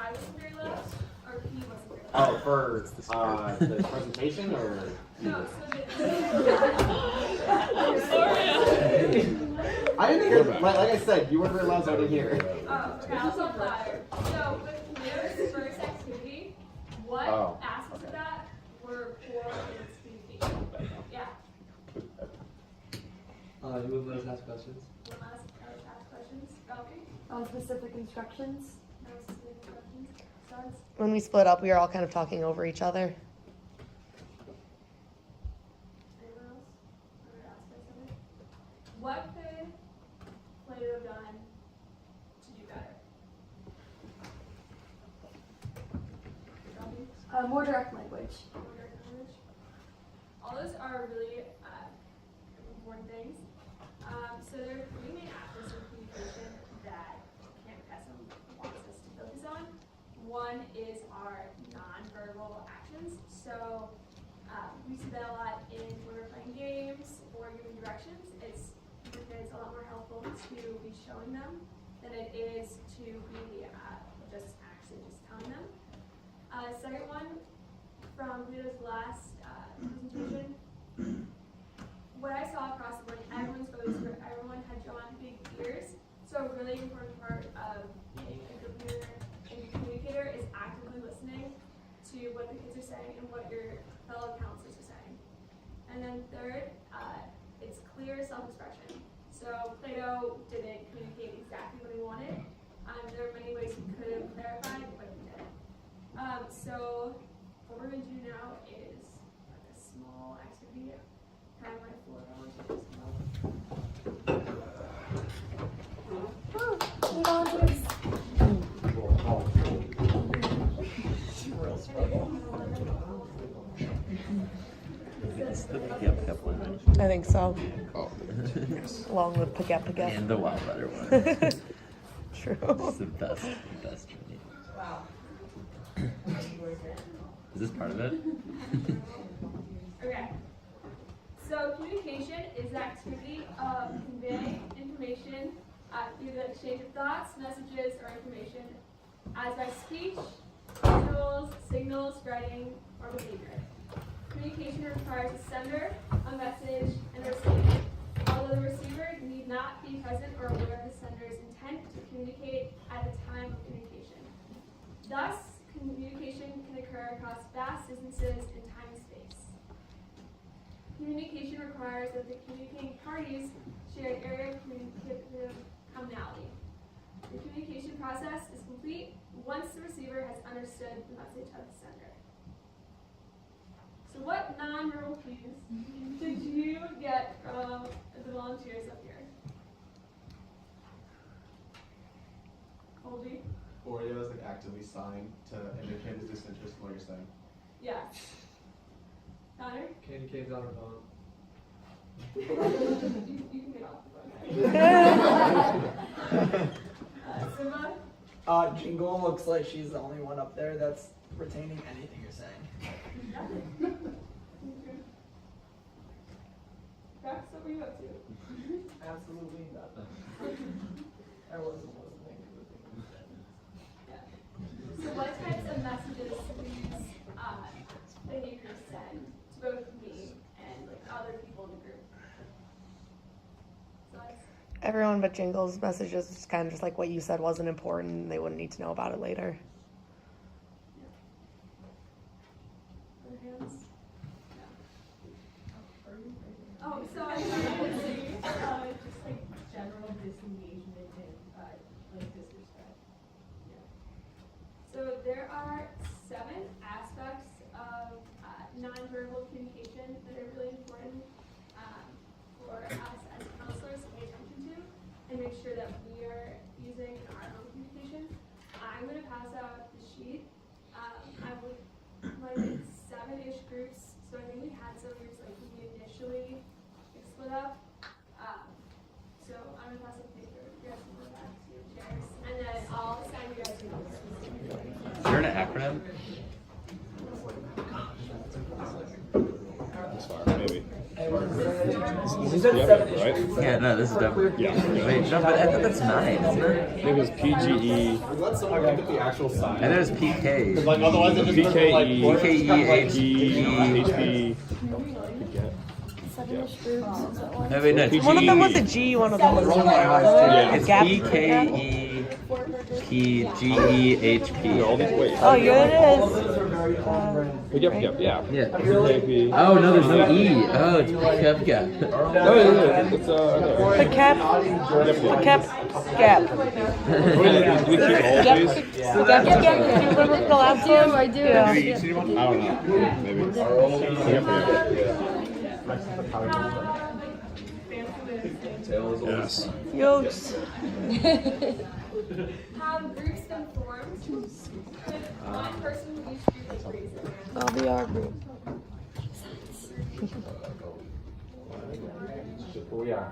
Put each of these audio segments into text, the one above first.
I wasn't very loud, or he wasn't very loud? Oh, for the presentation or? No, so I didn't hear that. Like I said, you weren't very loud, so I didn't hear. Oh, okay, I'll talk louder. So with Leo's first activity, what aspects of that were poor in its communication? Yeah. You would let us ask questions? Ask questions. Ralphie? On specific instructions. No specific instructions. Stars? When we split up, we were all kind of talking over each other. Anyone else? Other aspects of it? What could Plato have done to do better? Ralphie? More direct language. All those are really important things. So there are three main aspects of communication that Camp Pessim wants us to focus on. One is our nonverbal actions. So we see that a lot in when we're playing games or giving directions. It's a lot more helpful to be showing them than it is to be just telling them. Second one, from Guido's last presentation, what I saw across the board, everyone had drawn big ears. So a really important part of being a good leader and communicator is actively listening to what the kids are saying and what your fellow counselors are saying. And then third, it's clear self-expression. So Plato didn't communicate exactly what he wanted. There are many ways he could have clarified, but he didn't. So what we're going to do now is like a small activity. Kind of my floor. I want you to just It's the Pigap one. I think so. Oh. Along with Pagap. And the Wild Butter one. True. It's the best journey. Wow. Is this part of it? Okay. So communication is the activity of conveying information through the exchange of thoughts, messages, or information as by speech, visuals, signals, writing, or behavior. Communication requires a sender, a message, and a receiver. Although the receiver need not be present or aware of the sender's intent to communicate at the time of communication. Thus, communication can occur across vast distances in time and space. Communication requires that the communicating parties share an area of communicative commonality. The communication process is complete once the receiver has understood the message of the sender. So what nonverbal cues did you get from the volunteers up here? Colby? Oreo is like actively signed to indicate his disinterest in what you're saying. Yeah. Connor? Candy cane's on her phone. you can get off the phone. Simba? Jingle looks like she's the only one up there that's retaining anything you're saying. Rex, what were you up to? Absolutely nothing. I wasn't listening to the thing you said. Yeah. So what types of messages do these behaviors send to both me and like other people in the group? So Everyone but Jingle's messages was kind of just like what you said wasn't important. They wouldn't need to know about it later. other hands? Oh, so I would say just like general disengagement and like disrespect. Yeah. So there are 7 aspects of nonverbal communication that are really important for us as counselors to pay attention to and make sure that we are using in our own communication. I'm going to pass out the sheet. I would like 7-ish groups. So I think we had some groups like we initially split up. So I'm going to pass out the paper. You guys can go back to your chairs. And then I'll sign you guys in. Is there an acronym? Maybe. You said 7th right? Street. Yeah, no, this is definitely. Yeah. Wait, no, but I thought that's 9, isn't it? I think it was PGE. Let someone look at the actual sign. And there's PK. Like otherwise, it just looks like PKE. what? HP. No, wait, no, it's One of them was a PGE. G, one of them was a Yeah. It's Gap. PKE. PGEHP. All these, wait. Oh, here it is. Yep, yeah. Yeah. PKP. Oh, no, there's no E. Oh, it's PKEP gap. No, yeah, it's there. The cap. The cap. Gap. Do we keep all of these? Gap. Do you remember the last one? I do. Yeah. I don't know. Maybe. Yes. Yokes. Have groups been formed? Could one person from each group raise their hand? I'll be our group. Oh, yeah.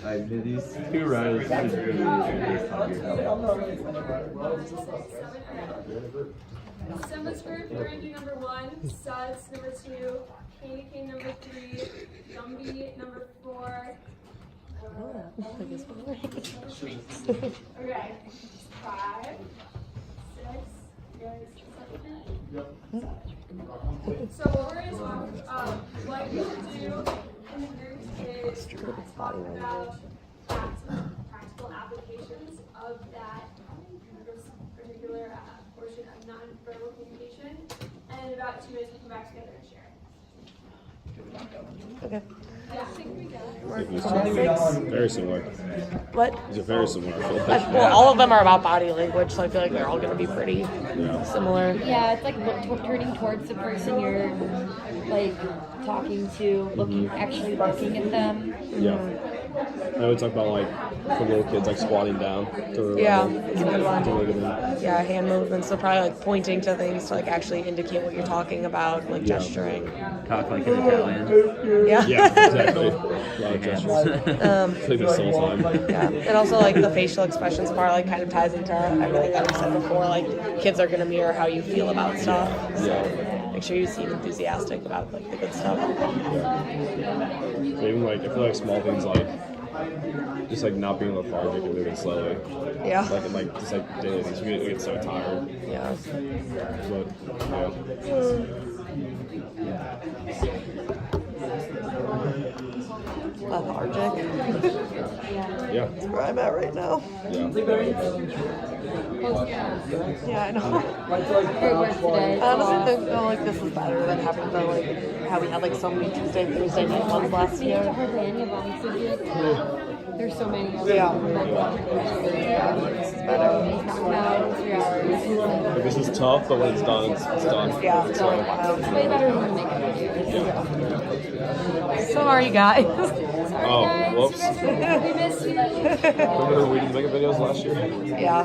I did these 2 rows. Semblance group, we're gonna do number 1, Suds number 2, Candy Cane number 3, Gumby number 4. Okay, 5, 6. So what we're gonna talk, what we should do in the groups is talk about practical applications of that particular portion of non-verbal communication, and in about 2 minutes we'll come back together and share. Okay. Yeah, I think we got it. Very similar. What? These are very similar. I feel like. Well, all of them are about body language, so I feel like they're all going to be pretty similar. Yeah, it's like turning towards the person you're like talking to, looking, actually looking at them. Yeah. I would talk about like for little kids like squatting down to Yeah, to it's a good one. really good one. Yeah, hand movements. So probably like pointing to things to like actually indicate what you're talking about, like gesturing. Talk like an Italian. Yeah. Yeah, exactly. A lot of gestures. I think that's the whole time. Yeah, and also like the facial expressions part like kind of ties into everything that we said before. Like kids are gonna mirror how you feel about stuff. So make sure you seem enthusiastic about like the good stuff. But even like I feel like small things like just like not being lethargic and moving slowly. Yeah. Like just like daily things. We get so tired. Yeah. But Lethargic. yeah. That's where I'm at right now. Yeah. Yeah, I know. Great work today. I honestly think though, like this is better than having the like how we had like so many Tuesday, Thursday night ones last We have to year. hardly any of them. So there's so many. Yeah. This is better. Now 3 hours. Like, this is tough, but when it's done, it's done. Yeah, it's really wild. It's way better than the makeup videos. Sorry, guys. Oh, whoops. We miss you. Remember we did makeup videos last year? Yeah.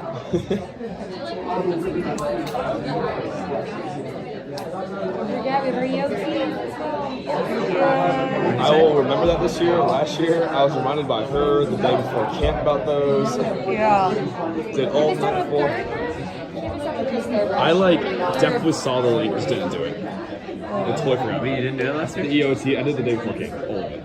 Don't forget, we have our EOTs as well. I will remember that this year. Last year, I was reminded by her the day before camp about those. Yeah. Did all Is that a full. third? I like definitely saw the link, just didn't do it. I totally forgot. Wait, you didn't do it last The week? EOT, I did the day before camp, all of it.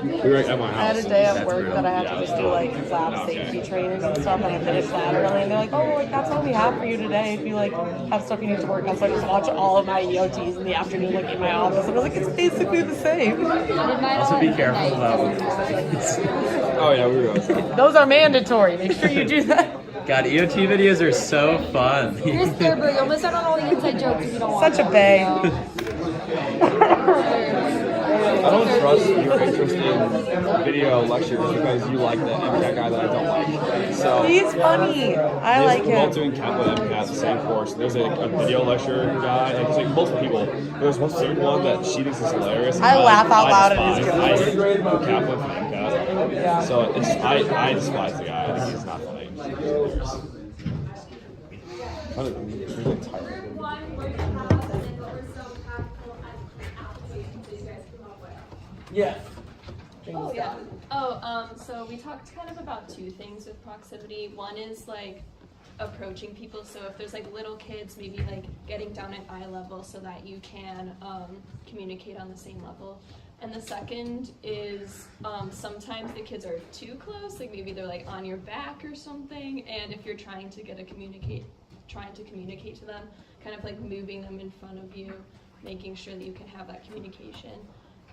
We were at my I house. had a day at That's work real. that I had to just do like lab safety training and stuff, and I finished that early. And they're like, "Oh, like that's all we have for you today. If you like have stuff you need to work on." So I just watch all of my EOTs in the afternoon, like in my office, and I was like, "It's basically the same." Also, be careful about. Oh yeah, we were. Those are mandatory. Make sure you do that. God, EOT videos are so fun. Here's Thurber. You'll miss out on all the inside jokes if you don't watch Such a them. bae. I don't trust your interest in video lectures because you like that MCAT guy that I don't like. So He's funny. I like we're both him. doing Kaplan MCAT, the same course. There's a video lecture guy, and there's like multiple people. There's one certain one that she thinks is hilarious. and I laugh out loud at his despise. I jokes. hate Kaplan for MCAT. Yeah. So it's I despise the guy. I think he's not funny. He's hilarious. I'm really tired. Group 1, what do you have, and then what were some practical applications that you guys came up with? Yeah. Oh yeah. So we talked kind of about 2 things with proximity. One is like approaching people. So if there's like little kids, maybe like getting down at eye level so that you can communicate on the same level. And the second is sometimes the kids are too close, like maybe they're like on your back or something, and if you're trying to communicate to them, kind of like moving them in front of you, making sure that you can have that communication.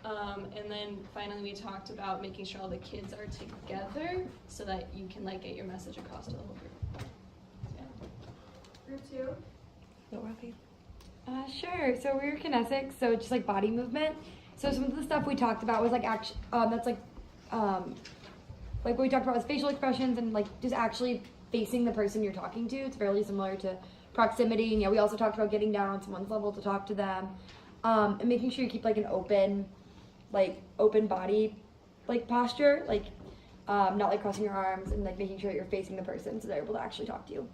And then finally we talked about making sure all the kids are together so that you can like get your message across to the whole group. Group 2. No, Rafi. Sure. So we were kinesics, so just like body movement. So some of the stuff we talked about was like that's like what we talked about was facial expressions and like just actually facing the person you're talking to. It's fairly similar to proximity. And yeah, we also talked about getting down on someone's level to talk to them, and making sure you keep like an open body like posture, like not like crossing your arms, and like making sure that you're facing the person so they're able to actually talk to you.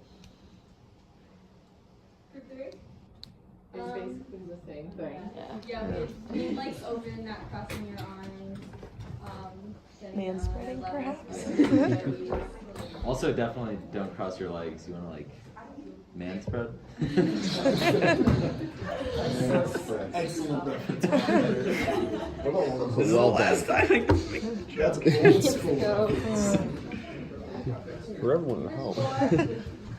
Group 3. It's basically the same thing. Yeah, it likes open, not crossing your arms. Man-spreading, perhaps? Also, definitely don't cross your legs. You want to like man spread. Excellent reference. This is all bad. That's old school. For everyone at home.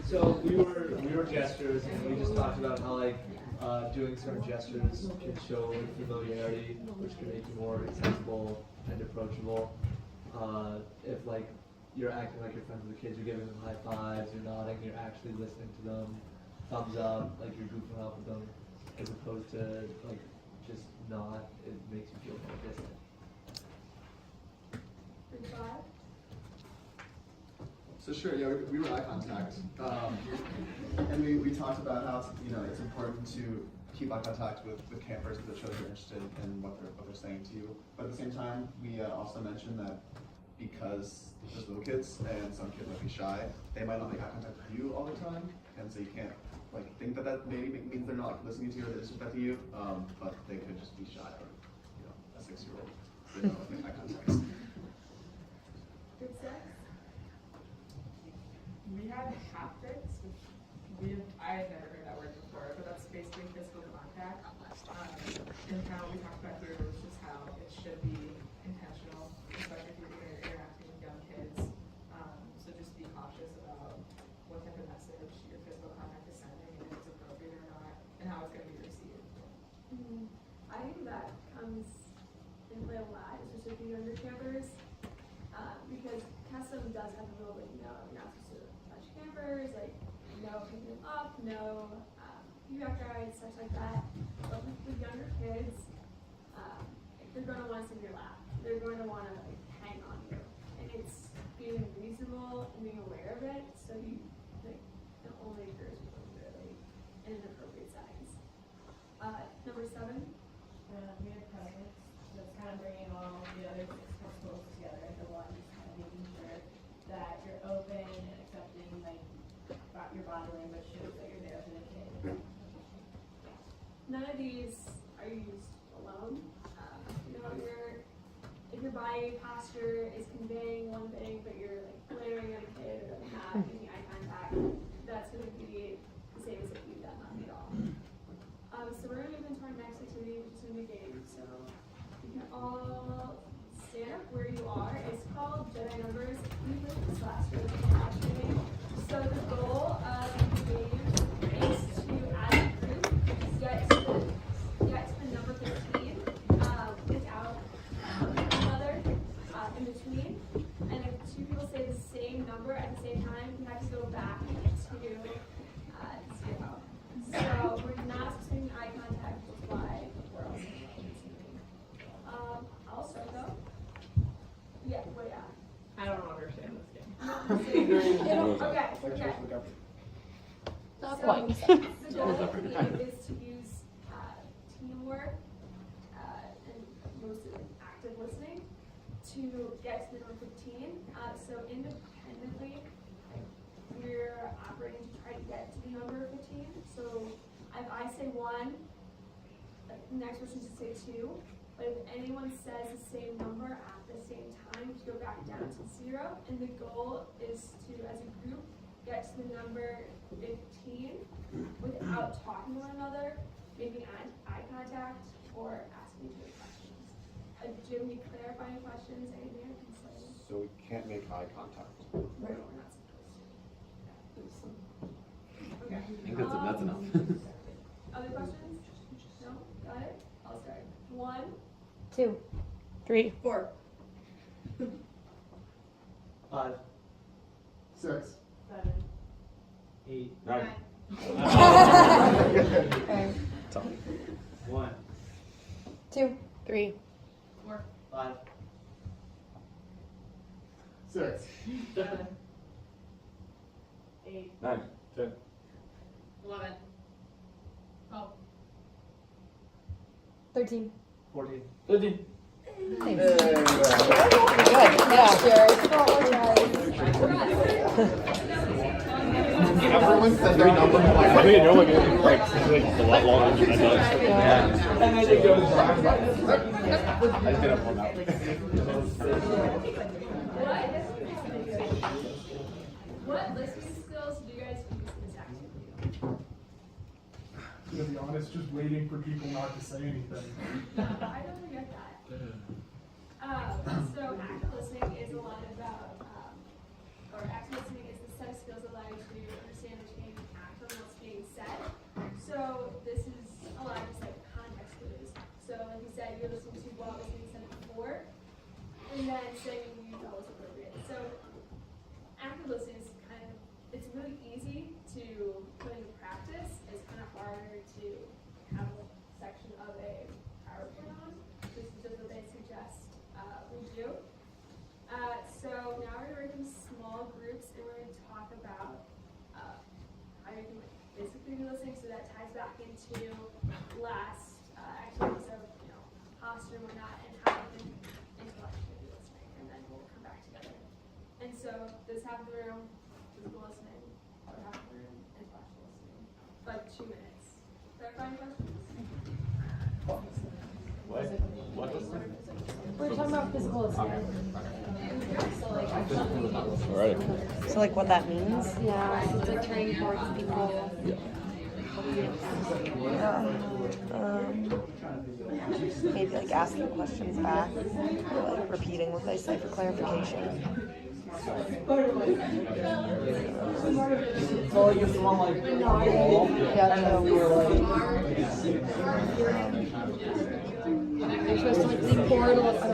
So we were gestures, and we just talked about how like doing certain gestures can show familiarity, which can make you more accessible and approachable. If like you're acting like you're friends with the kids, you're giving them high fives, you're nodding, you're actually listening to them, thumbs up, like you're goofing off with them, as opposed to like just not. It makes you feel more distant. Group 5. So sure, yeah, we were eye contact, and we talked about how it's important to keep eye contact with campers that shows you're interested in what they're saying to you. But at the same time, we also mentioned that because there's little kids and some kids might be shy, they might not make eye contact with you all the time, and so you can't like think that maybe means they're not listening to you or they're disrespecting you, but they could just be shy or a 6-year-old they don't make eye contact. Group 6. We had haptics, which I had never heard that word before, but that's basically physical contact. And how we talked about here was just how it should be intentional, especially if you're interacting with young kids. So just be cautious about what type of message your physical contact is sending, and if it's appropriate or not, and how it's going to be received. I think that comes in play a lot, especially for younger campers, because custom does have a rule that you're not supposed to touch campers, like no picking them up, no piggyback rides, such like that. But with younger kids, they're going to want to sit in your lap. They're going to want to like hang on you, and it's being reasonable and being aware of it, so you like it only occurs when they're like in inappropriate settings. Number 7. We had presence, so it's kind of bringing all the other 6 principles together into one, just kind of making sure that you're open and accepting like your body language shows that you're there for the kid. None of these are used alone. If your body posture is conveying one thing, but you're like glaring at a kid or not making eye contact, that's going to be the same as if you've done nothing at all. So we're going to move into our next activity, which is going to be game. So you can all stand up where you are. It's called Jedi Numbers. We played this last year. So the goal of the game is to, as a group, get to the number 15 without another in between. And if 2 people say the same number at the same time, you have to go back to 0. So we're not making eye contact with why we're all I'll start though. Yeah, wait, I don't understand this game. Okay. Not So, quite. the goal of the game is to use teamwork and mostly active listening to get to the number 15. So independently, we're operating to try to get to the number 15. So if I say 1, the next person should say 2. But if anyone says the same number at the same time, to go back down to 0. And the goal is to, as a group, get to the number 15 without talking to one another, making eye contact, or asking each other questions. Jim, you clarify any questions, anything I can say? So we can't make eye contact. No, we're not supposed to. Okay. I think that's enough. Other questions? No? Got it? I'll start. 1, 2, 3, 4. 5, 6. 7. 8, 9. Okay. 1, 2, 3, 4. 5, 6. 7. 8. 9. 10. 11. 12. 13. 14. 15. Thanks. Good. Yeah. Everyone said their number. I think you're like a lot longer than I does. Yeah. And then it goes back. I did up on that. What listening skills do you guys use in this activity? To be honest, just waiting for people not to say anything. I don't get that. So active listening is a lot about, or active listening is the set of skills that allow you to understand, understand, and act on what's being said. So this is a lot of just like context clues. So like you said, you're listening to what was being said before, and then saying you thought was appropriate. So active listening is kind of, it's really easy to put into practice. It's kind of harder to have a section of a PowerPoint on. This is just what they suggest we do. So now we're going to work in small groups and we're going to talk about how you can physically be listening. So that ties back into last activities of posture and whatnot, and how you can intellectually be listening. And then we'll come back together. And so this half of the room, physical listening, other half of the room, intellectual listening. Like 2 minutes. Clarifying questions? What? We're talking about physical listening. Alright. So like what that means? Yeah, so it's like turning towards people. Maybe like asking questions back, or like repeating what they say for clarification. So you just want like Yeah, true. You're supposed to like lean forward a little.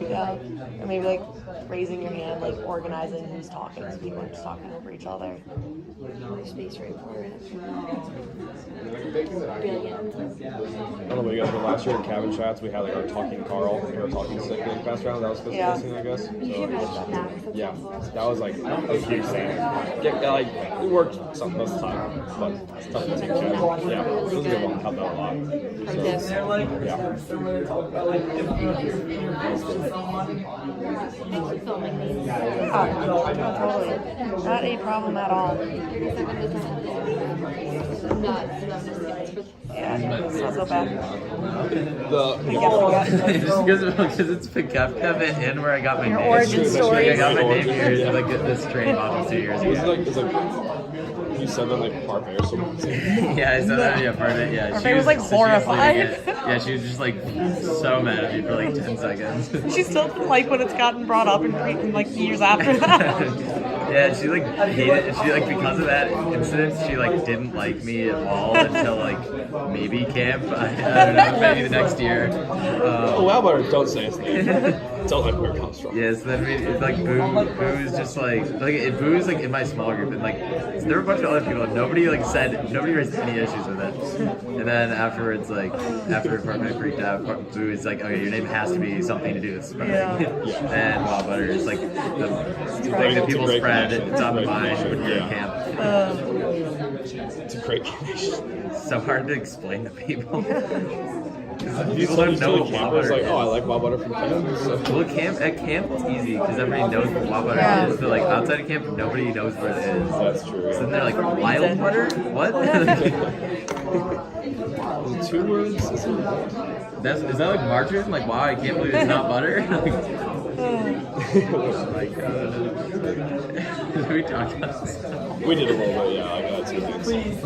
Yeah. Or maybe like raising your hand, like organizing who's talking, so people are just talking over each other. Space right for it. I don't know what you guys did last year in cabin chats. We had like our talking Carl or talking sick being passed around. That was physical listening, I guess. You should So, have done that. yeah, that was like a huge thing. Yeah, like it worked some most of the time, but it's tough to teach. Yeah, it was a good one. Helped out a lot. So, yeah. Totally. Not a problem at all. Yeah, it's not so bad. Because it's Pekefkev and where I got my Your name. origin story. I got my name here as like this train model 2 years ago. It's like you said that like parfait or something. Yeah, I said that. Yeah, parfait. Yeah, Parfait was like horrified. Yeah, she was just like so mad at me for like 10 seconds. She still didn't like when it's gotten brought up in like years after that. Yeah, she like hated it. She like because of that incident, she like didn't like me at all until like maybe camp. I don't know, maybe the next year. Oh wow, but don't say his name. Don't like where it comes from. Yeah, so then it's like Boo's just like Boo's like in my small group, and like there were a bunch of other people, and nobody raised any issues with it. And then afterwards, like after Parfait freaked out, Boo is like, okay, your name has to be something to do with spreading. Yeah. And Wild Butter is like the thing that people spread. It's on the mind when you're in camp. It's a great connection. It's so hard to explain to people. People don't know what Wild Butter like, is. oh, I like Wild Butter from camp. So. Well, at camp it's easy because everybody knows what Wild Butter is, but like outside of camp, nobody knows what it is. That's true. So then they're like, Wild Butter? What? 2 words? Is that like margarine? Like, wow, I can't believe it's not butter? Like, we talked about this. We did a little bit, yeah. I got 2 things.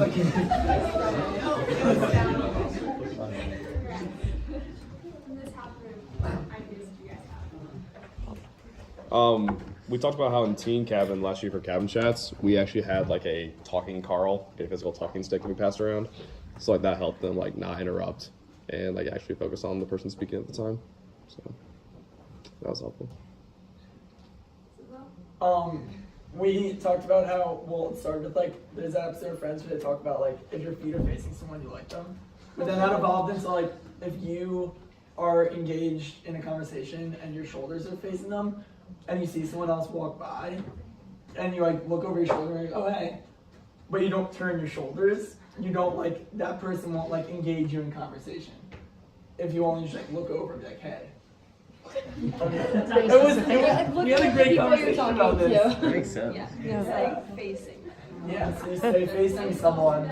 We talked about how in Teen Cabin last year for Cabin Chats, we actually had like a talking Carl, a physical talking stick that we passed around. So like that helped them like not interrupt and like actually focus on the person speaking at the time. So that was helpful. We talked about how, well, it started with like, there's that episode of Friends where they talk about like, if your feet are facing someone, you like them. But then that evolved into like, if you are engaged in a conversation and your shoulders are facing them, and you see someone else walk by, and you like look over your shoulder and you're like, oh hey, but you don't turn your shoulders, you don't like, that person won't like engage you in conversation. If you only just like look over and be like, hey. We had a great conversation about this. That makes sense. It's like facing. Yeah, so you stay facing someone.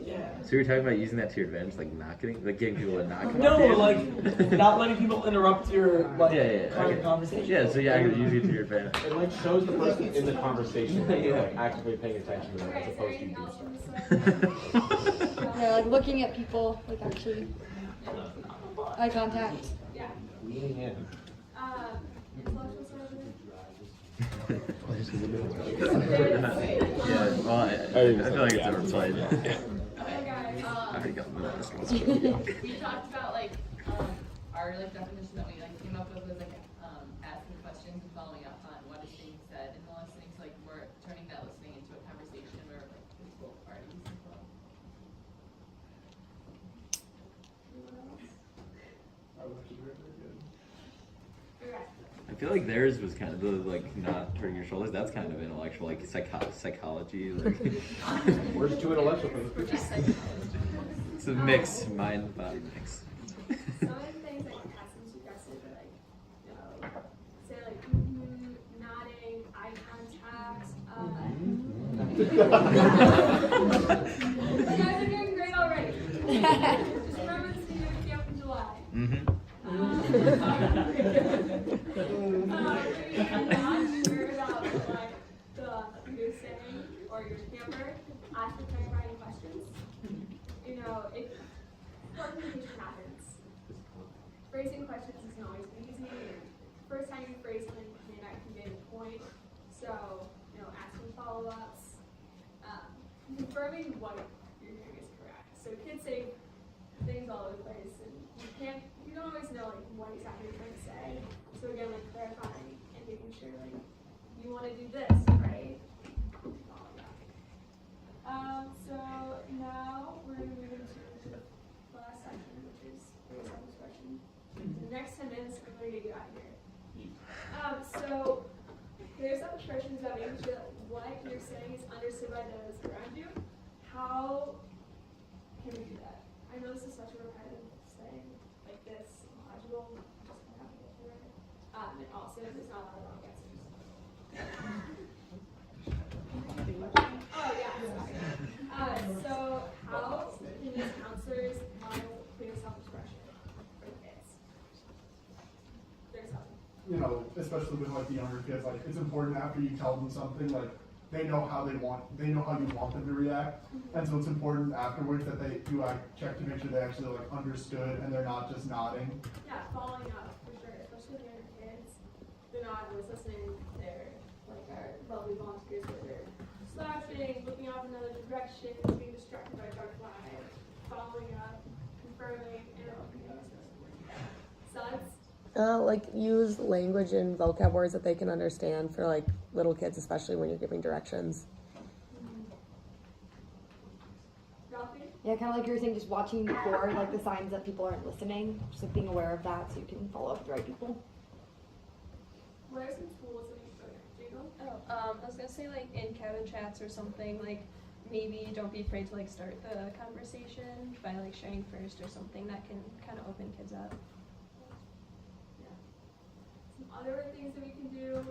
Yeah. So you're talking about using that to your advantage, like getting people to not come No, up to you? like not letting people interrupt your like okay. conversation. Yeah, so yeah, I could use it to your advantage. It like shows the person in the conversation that you're like actively paying attention to them as opposed to doing stuff. No, like looking at people, like actually eye contact. Yeah. Leaning in. Intellectual services. Yeah, well, I feel like it's overplayed. Okay, guys. I already got this. We talked about like our like definition that we like came up with was like asking questions and following up on what is being said in the listening. So like we're turning that listening into a conversation where like it's both parties as well. I feel like theirs was kind of the like not turning your shoulders. That's kind of intellectual, like psychology. Like We're just too intellectual for this. It's a mix, mind body mix. Some of the things like passive aggressive are like, you know, say like nodding, eye contact. You guys are doing great already. Just remember this thing at camp in July. If you're not sure about like the you're saying or your camper, ask the clarifying questions. You know, if communication happens, phrasing questions isn't always easy. First time you phrase something may not convey the point. So, you know, asking follow-ups, confirming what you're doing is correct. So kids say things all over the place, and you don't always know like what exactly you're trying to say. So again, like clarifying and making sure like you want to do this, right? So now we're going to move into the last section, which is self-expression. The next 10 minutes, I'm going to get you out of here. So there's self-expression is about making sure that what you're saying is understood by those around you. How can we do that? I know this is such a repetitive saying, like this, logical, just kind of have to get through it. And also, there's not a lot of wrong answers. Oh, yeah, sorry. So, how can these counselors model clear self-expression for the kids? There's something. You know, especially with like the younger kids, like it's important after you tell them something, like they know how you want them to react, and so it's important afterwards that you like check to make sure they actually like understood and they're not just nodding. Yeah, following up for sure, especially the younger kids. They're not always listening. They're like our lovely volunteers where they're slouching, looking off in another direction, being distracted by butterflies, following up, confirming, interrupting. Suds. Like use language and vocab words that they can understand for like little kids, especially when you're giving directions. Yeah, kind of like you were saying, just watching for like the signs that people aren't listening, just like being aware of that so you can follow up with the right people. What are some tools that you can I was gonna say like in cabin chats or something, like maybe don't be afraid to like start the conversation by like sharing first or something that can kind of open kids up. Some other things that we can do,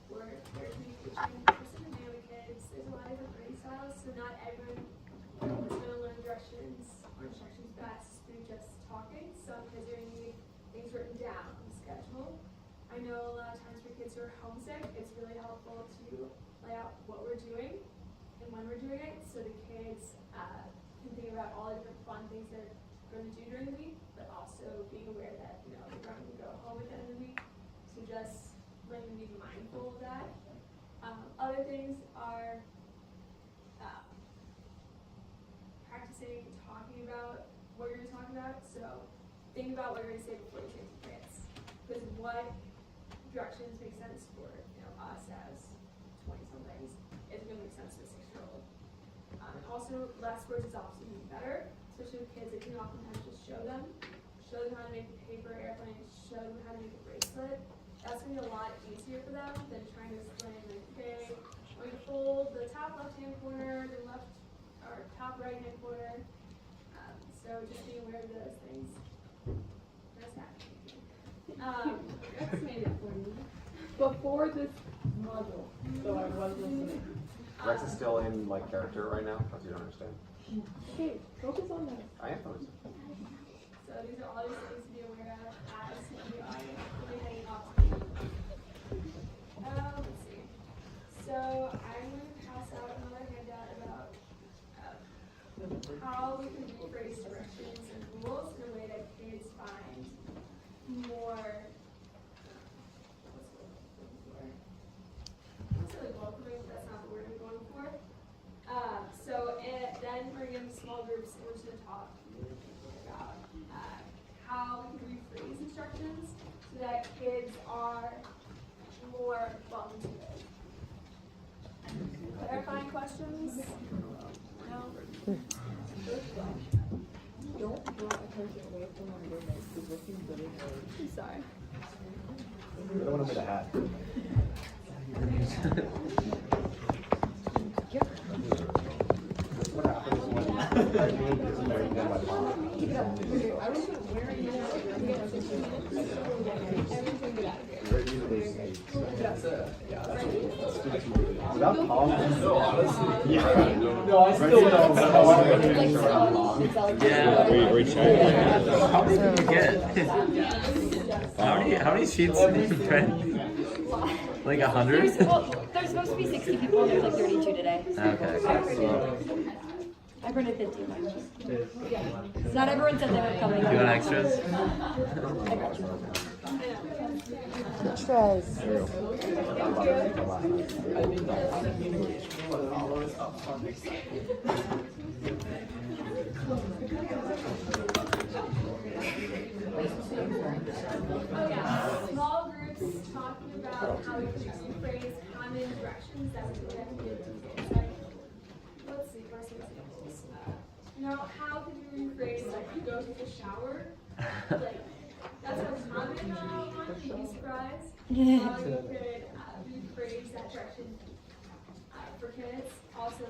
we're communication, listen to the kids. There's a lot of different learning styles, so not everyone is going to learn directions or instructions best through just talking. Some kids are going to need things written down on the schedule. I know a lot of times for kids who are homesick, it's really helpful to lay out what we're doing and when we're doing it, so the kids can think about all the different fun things they're going to do during the week, but also being aware that, you know, they're going to go home at the end of the week. So just letting them be other things are practicing talking about what you're going to talk about. So think about what you're going to say before you say to kids. Because what directions make sense for us as 20-somethings is going to make sense to a 6-year-old. Also, less words is obviously better, especially with kids. It can oftentimes just show them how to make a paper airplane, show them how to make a bracelet. That's going to be a lot easier for them than trying to explain, like, okay, when you fold the top left-hand corner, the left or top right-hand corner. So just being aware of those things. That's happening. That's made it for you. Before this module, so I was listening. Rex is still in like character right now, because you don't understand. Okay, focus on that. I am focused. So these are all these things to be aware of as you are really heading off. Let's see. So I'm going to pass out another handout about how we can rephrase directions and rules in a way that kids find more. Welcoming, but that's not the word I'm going for. Then we're going to small groups and we're just going to talk about how we can rephrase instructions so that kids are more welcome to it. Clarifying questions? No? Don't draw attention away from our roommates because we're seeing good in I'm sorry. I don't want to make a hat. What happens without politics? No, I still don't. Yeah. We check. How many did you get? How many sheets did you print? Like 100? There's supposed to be 60 people, and there's like 32 today. Okay. I printed 15 actually. Not everyone said they were coming. You want extras? Extras. Small groups talking about how we can rephrase common directions that we can give to kids. Like, let's see, for some examples. How could you rephrase, like, you go take a shower? Like, that's a common one, you'd be surprised. You could rephrase that direction for kids. Also,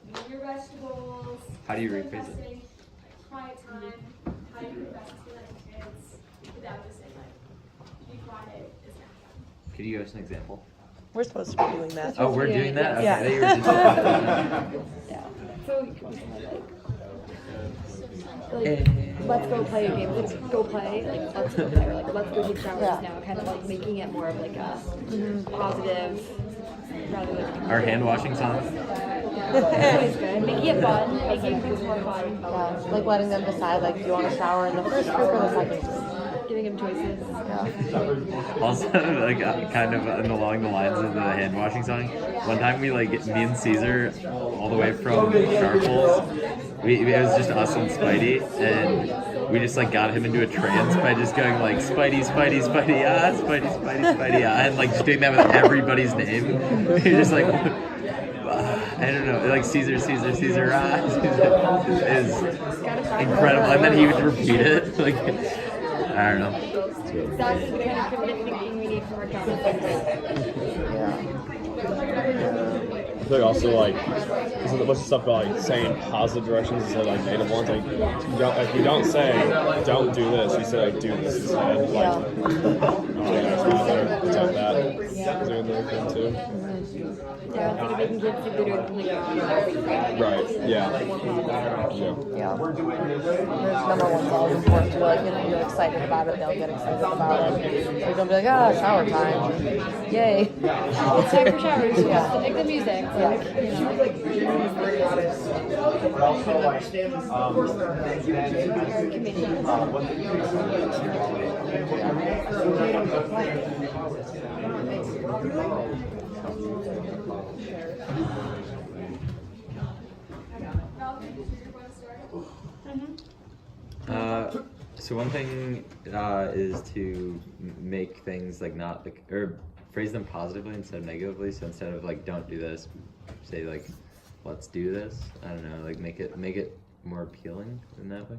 eat your vegetables. How do you food rephrase it? testing, like, quiet time. How do you best explain that to kids without just saying, like, be quiet, it's not fun. Could you give us an example? We're supposed to be doing that. Oh, we're doing that? Okay. Yeah. I thought you were just Yeah. So we could like, let's go play a game. Let's go play. Like, let's go play. Or like, let's go take showers now. Kind of like making it more of like a positive rather than. Our hand washing song? Always good. Making it fun. Making things more fun. Yeah, like letting them decide, like, do you want to shower in the first group or the second group? Giving them choices. Yeah. Also, like, kind of along the lines of the hand washing song, one time we, like, me and Caesar, all the way from Sharples, it was just us and Spidey, and we just, like, got him into a trance by just going, like, Spidey, Spidey, Spidey, ah, Spidey, Spidey, Spidey, ah, and, like, just doing that with everybody's name. You're just like, I don't know, like, Caesar, Caesar, Caesar, ah, is incredible, and then he would repeat it, like, I don't know. That's the kind of convincing thing we need from our counselors. I feel like also like there's a bunch of stuff about like saying positive directions instead of like negative ones. Like you don't say don't do this, you say like do this instead. Like it's like that. Is there another thing too? Yeah, instead of making kids think they're doing something wrong. Right. Yeah. Yeah. Number one's always important to, like, you know, you're excited about it, they'll get excited about it. So you're gonna be like, ah, shower time. Yay. It's time for showers. Yeah. Like the music. Malcolm, did you want to start? So one thing is to make things like not like, or phrase them positively instead of negatively. So instead of like don't do this, say like let's do this. I don't know, like make it more appealing in that way.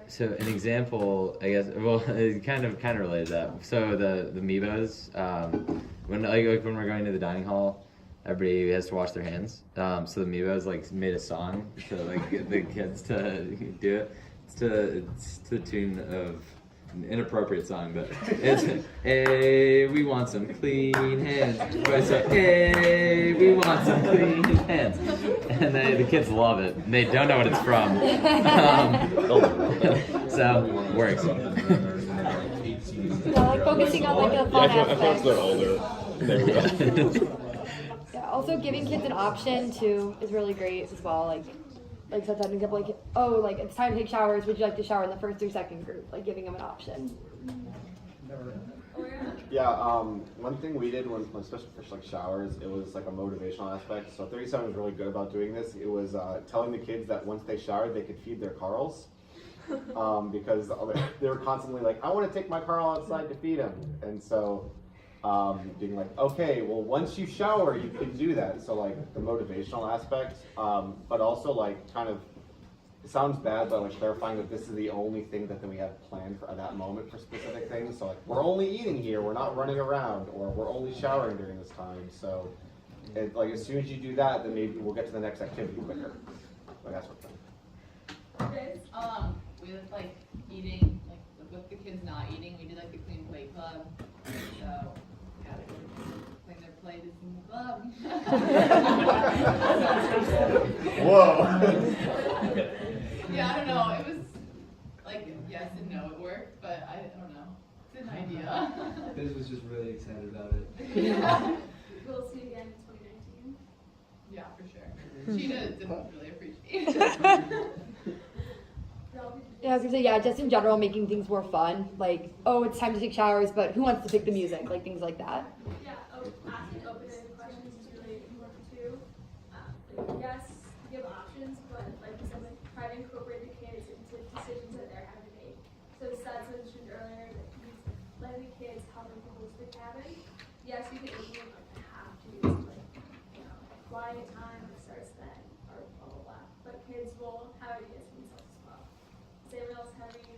So an example, I guess, well, it's kind of related to that. So the Meebos, when when we're going to the dining hall, everybody has to wash their hands. So the Meebos like made a song to like get the kids to do it. It's to the tune of an inappropriate song, but it's hey, we want some clean hands. But it's like, hey, we want some clean hands, and the kids love it. They don't know what it's from, so works. Yeah, like focusing on like the Yeah, fun I feel aspect. they're older. There we go. Yeah, also giving kids an option too is really great as well. Like sometimes an example, like, oh, like it's time to take showers. Would you like to shower in the first or second group? Like giving them an option. Yeah, one thing we did when especially for like showers, it was like a motivational aspect. So 37 was really good about doing this. It was telling the kids that once they showered, they could feed their Carls. Because they were constantly like, I want to take my Carl outside to feed him. And so being like, okay, well, once you shower, you can do that. So like the motivational aspect, but also like kind of, it sounds bad, but like clarifying that this is the only thing that we have planned for that moment for specific things. So like, we're only eating here, we're not running around, or we're only showering during this time. So like as soon as you do that, then maybe we'll get to the next activity quicker. Like that sort of thing. We did like eating, like with the kids not eating, we did like the clean plate club. So gotta clean their plate is in the club. Whoa. Yeah, I don't know. It was like yes and no, it worked, but I don't know. It's an idea. Biz was just really excited about it. We'll see you again in 2019. Yeah, for sure. She didn't really appreciate it. Yeah, I was gonna say, yeah, just in general, making things more fun. Like, oh, it's time to take showers, but who wants to pick the music? Like things like that. Yeah, asking open-ended questions is really important too. Yes, give options, but like you said, like, try to incorporate the kids into decisions that they're having to make. So Seth mentioned earlier that he's letting the kids help them host the cabin. Yes, you can even like have to use like, you know, flying at time starts then or blah blah blah. But kids will have ideas for themselves as well. Is anyone else having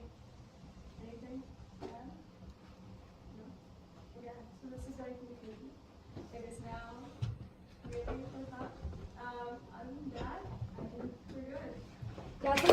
anything? Yeah? No? Yeah, so this is going to be good. It is now really o'clock. Other than that, I think we're good. Yeah, so